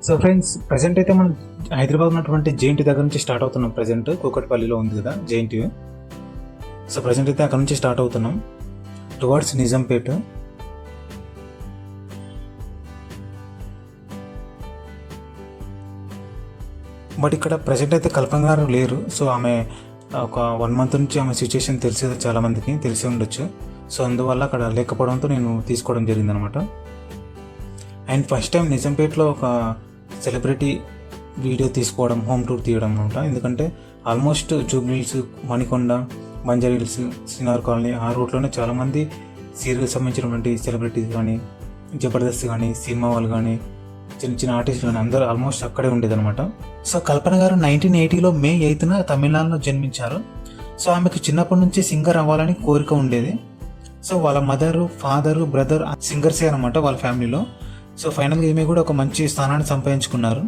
So friends, present అయితే మనం హైదరాబాద్ ఉన్నటువంటి జేఎన్టీ దగ్గర నుంచి స్టార్ట్ అవుతున్నాం. ప్రజెంట్ కూకట్పల్లిలో ఉంది కదా జేఎన్టీ. సో ప్రజెంట్ అయితే అక్కడ నుంచి స్టార్ట్ అవుతున్నాం టువర్డ్స్ నిజాంపేట్. బట్ ఇక్కడ ప్రజెంట్ అయితే కల్పన గారు లేరు. సో ఆమె ఒక 1 month నుంచి ఆమె సిచ్యుయేషన్ తెలిసేది, చాలా మందికి తెలిసి ఉండొచ్చు. సో అందువల్ల అక్కడ లేకపోవడంతో నేను తీసుకోవడం జరిగిందనమాట. అండ్ ఫస్ట్ టైం నిజాంపేట్లో ఒక సెలబ్రిటీ వీడియో తీసుకోవడం, హోమ్ టూర్ తీయడం అనమాట. ఎందుకంటే almost Jubilee hills, Manikonda, Banjara hills, Srinagar colony ఆ రూట్లోనే చాలామంది సీరియల్ సంబంధించినటువంటి సెలబ్రిటీస్ కానీ, జబర్దస్త్ కానీ, సినిమా వాళ్ళు కానీ, చిన్న చిన్న ఆర్టిస్టులు కానీ అందరూ ఆల్మోస్ట్ అక్కడే ఉండేదన్నమాట. సో కల్పన గారు 1980లో May 8న తమిళనాడులో జన్మించారు. సో ఆమెకు చిన్నప్పటి నుంచి సింగర్ అవ్వాలని కోరిక ఉండేది. సో వాళ్ళ మదరు, ఫాదరు, బ్రదర్ సింగర్సే అనమాట వాళ్ళ ఫ్యామిలీలో. సో ఫైనల్గా ఈమె కూడా ఒక మంచి స్థానాన్ని సంపాదించుకున్నారు.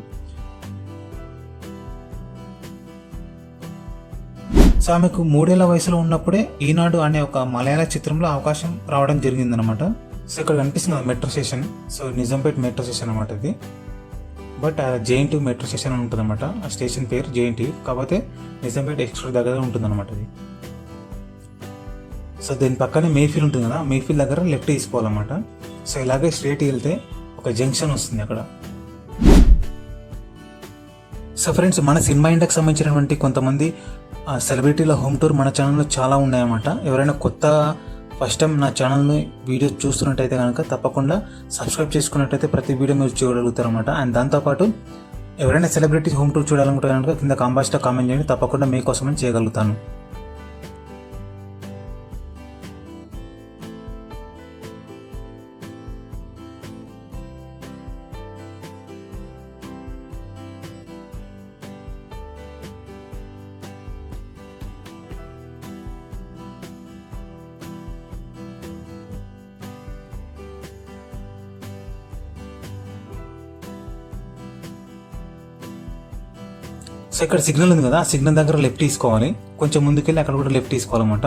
సో ఆమెకు 3 ఏళ్ల వయసులో ఉన్నప్పుడే ఈనాడు అనే ఒక మలయాళ చిత్రంలో అవకాశం రావడం జరిగిందనమాట. సో ఇక్కడ కనిపిస్తుంది metro station. So Nizampet metro station అనమాట ఇది. బట్ జేఎన్టీ మెట్రో స్టేషన్ అని ఉంటుంది అనమాట. ఆ స్టేషన్ పేరు జేఎన్టీ, కాకపోతే నిజాంపేట్ ఎక్స్ప్రెస్ దగ్గర ఉంటుంది అనమాట ఇది. సో దీని పక్కనే మేఫీల్ ఉంటుంది కదా, మేఫీల్ దగ్గర లెఫ్ట్ తీసుకోవాలన్నమాట. సో ఇలాగే స్ట్రేట్ వెళ్తే ఒక జంక్షన్ వస్తుంది అక్కడ. సో ఫ్రెండ్స్, మన సినిమా ఇండస్ట్రీకి సంబంధించినటువంటి కొంతమంది సెలబ్రిటీల హోమ్ టూర్ మన ఛానల్లో చాలా ఉన్నాయన్నమాట. ఎవరైనా కొత్త ఫస్ట్ టైం నా ఛానల్ని వీడియో చూస్తున్నట్టయితే కనుక తప్పకుండా సబ్స్క్రైబ్ చేసుకున్నట్టయితే ప్రతి వీడియో మీరు చూడగలుగుతారు అనమాట. అండ్ దాంతోపాటు ఎవరైనా సెలబ్రిటీస్ హోమ్ టూర్ చూడాలనుకుంటే కనుక కింద కామెంట్లో కామెంట్ చేయండి, తప్పకుండా మీకోసమని చేయగలుగుతాను. సో ఇక్కడ సిగ్నల్ ఉంది కదా, ఆ సిగ్నల్ దగ్గర లెఫ్ట్ తీసుకోవాలి. కొంచెం ముందుకెళ్ళి అక్కడ కూడా లెఫ్ట్ తీసుకోవాలన్నమాట.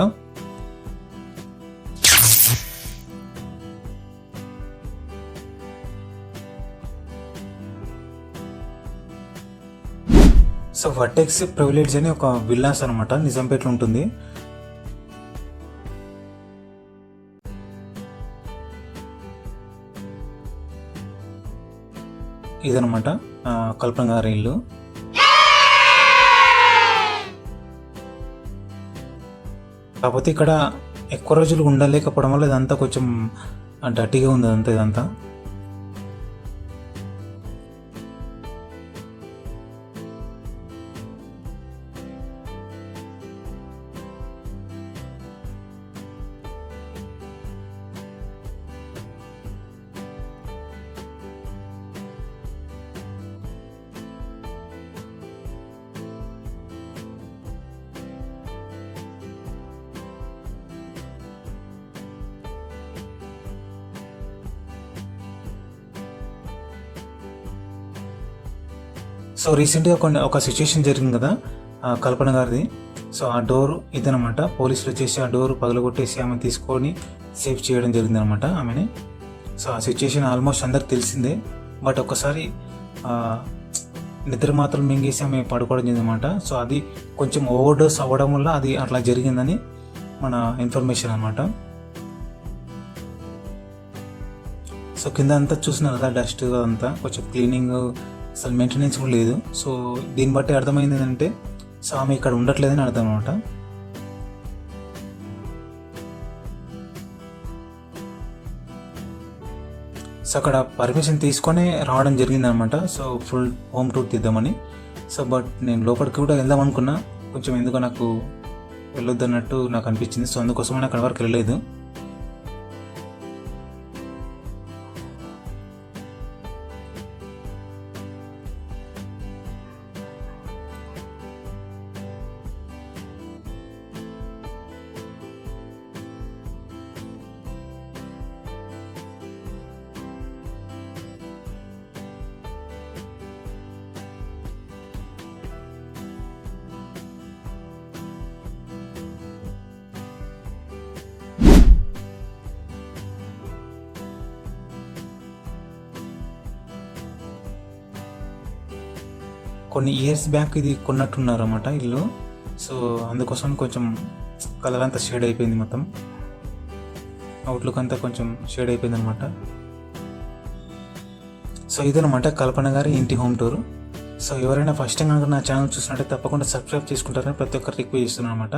సో వర్టెక్స్ ప్రివిలేజ్ అని ఒక విల్లాస్ అనమాట, నిజాంపేట్లో ఉంటుంది. ఇదనమాట కల్పన గారి ఇల్లు. కాకపోతే ఇక్కడ ఎక్కువ రోజులు ఉండలేకపోవడం వల్ల ఇదంతా కొంచెం డర్టీగా ఉంది ఇదంతా. సో రీసెంట్గా ఒక సిచ్యుయేషన్ జరిగింది కదా కల్పన గారిది. సో ఆ డోర్ ఇదనమాట. పోలీసులు వచ్చేసి ఆ డోర్ పగలగొట్టేసి ఆమెను తీసుకొని సేవ్ చేయడం జరిగింది అనమాట ఆమెని. సో ఆ సిచ్యుయేషన్ ఆల్మోస్ట్ అందరికి తెలిసిందే. బట్ ఒక్కసారి నిద్ర మాత్రం మింగేసి ఆమె పడుకోవడం జరిగిందనమాట. సో అది కొంచెం ఓవర్ డోస్ అవ్వడం వల్ల అది అట్లా జరిగిందని మన ఇన్ఫర్మేషన్ అనమాట. సో కింద అంతా చూస్తున్నారు కదా, డస్ట్ అంతా కొంచెం క్లీనింగ్, అసలు మెయింటెనెన్స్ కూడా లేదు. సో దీన్ని బట్టి అర్థమైంది ఏంటంటే సో ఆమె ఇక్కడ ఉండట్లేదని అర్థం అనమాట. సో అక్కడ పర్మిషన్ తీసుకొని రావడం జరిగింది అనమాట. సో ఫుల్ హోమ్ టూర్ తీద్దామని. సో బట్ నేను లోపలికి కూడా వెళ్దాం అనుకున్నా, కొంచెం ఎందుకో నాకు వెళ్ళొద్దు అన్నట్టు నాకు అనిపించింది. సో అందుకోసమని అక్కడ వరకు వెళ్ళలేదు. కొన్ని ఇయర్స్ బ్యాక్ ఇది కొన్నట్టున్నారు అన్నమాట ఇల్లు. సో అందుకోసం కొంచెం కలర్ అంతా షేడ్ అయిపోయింది, మొత్తం అవుట్లుక్ అంతా కొంచెం షేడ్ అయిపోయింది అనమాట. సో ఇదనమాట కల్పన గారి ఇంటి హోమ్ టూర్. సో ఎవరైనా ఫస్ట్ టైం కనుక నా ఛానల్ చూసినట్టే తప్పకుండా సబ్స్క్రైబ్ చేసుకుంటారని ప్రతి ఒక్కరు రిక్వెస్ట్ చేస్తున్నాను అనమాట.